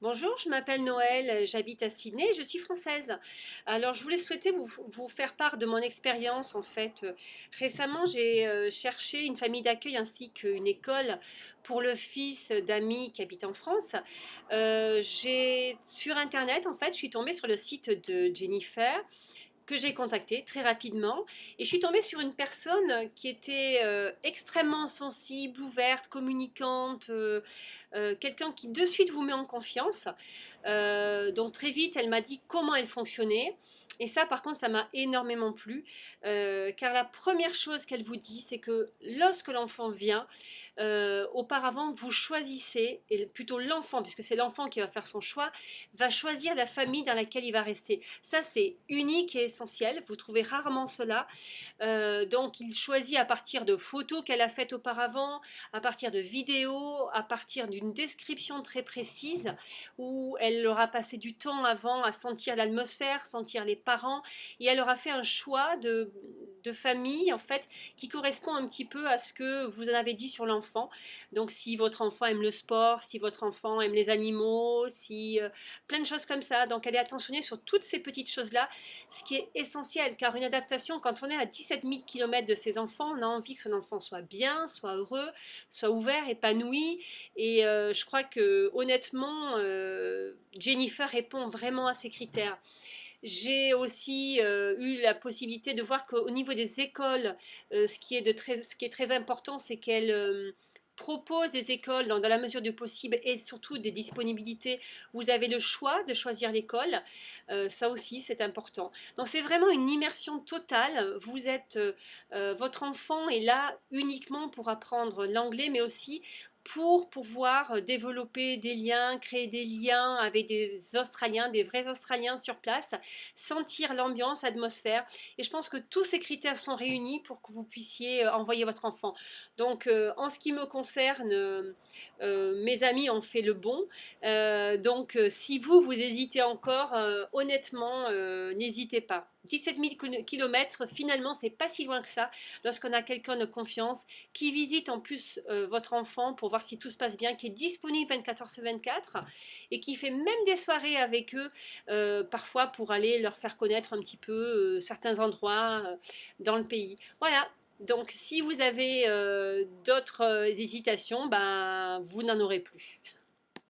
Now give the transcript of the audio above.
Bonjour, je m'appelle Noël, j'habite à Sydney, je suis française. Alors, je voulais souhaiter vous faire part de mon expérience en fait. Récemment, j'ai cherché une famille d'accueil ainsi qu'une école pour le fils d'amis qui habitent en France. Sur Internet, en fait, je suis tombée sur le site de Jennifer que j'ai contacté très rapidement et je suis tombée sur une personne qui était extrêmement sensible, ouverte, communicante, quelqu'un qui de suite vous met en confiance. Donc très vite, elle m'a dit comment elle fonctionnait. Et ça, par contre, ça m'a énormément plu, car la première chose qu'elle vous dit, c'est que lorsque l'enfant vient, auparavant, vous choisissez, et plutôt l'enfant, puisque c'est l'enfant qui va faire son choix, va choisir la famille dans laquelle il va rester. Ça, c'est unique et essentiel. Vous trouvez rarement cela. Donc, il choisit à partir de photos qu'elle a faites auparavant, à partir de vidéos, à partir d'une description très précise où elle aura passé du temps avant à sentir l'atmosphère, sentir les parents, et elle aura fait un choix de famille en fait qui correspond un petit peu à ce que vous en avez dit sur l'enfant. Donc, si votre enfant aime le sport, si votre enfant aime les animaux, si plein de choses comme ça. Donc, elle est attentionnée sur toutes ces petites choses-là, ce qui est essentiel, car une adaptation, quand on est à 17 000 km de ses enfants, on a envie que son enfant soit bien, soit heureux, soit ouvert, épanoui. Et je crois que honnêtement, Jennifer répond vraiment à ces critères. J'ai aussi eu la possibilité de voir qu'au niveau des écoles, ce qui est très important, c'est qu'elle propose des écoles dans la mesure du possible et surtout des disponibilités. Vous avez le choix de choisir l'école. Ça aussi, c'est important. Donc, c'est vraiment une immersion totale. Votre enfant est là uniquement pour apprendre l'anglais, mais aussi pour pouvoir développer des liens, créer des liens avec des Australiens, des vrais Australiens sur place, sentir l'ambiance, l'atmosphère. Et je pense que tous ces critères sont réunis pour que vous puissiez envoyer votre enfant. Donc, en ce qui me concerne, mes amis ont fait le bon. Si vous hésitez encore, honnêtement, n'hésitez pas. 17 000 km, finalement, c'est pas si loin que ça lorsqu'on a quelqu'un de confiance qui visite en plus votre enfant pour voir si tout se passe bien, qui est disponible 24 heures sur 24 et qui fait même des soirées avec eux, parfois pour aller leur faire connaître un petit peu certains endroits dans le pays. Voilà. Donc, si vous avez d'autres hésitations, ben, vous n'en aurez plus.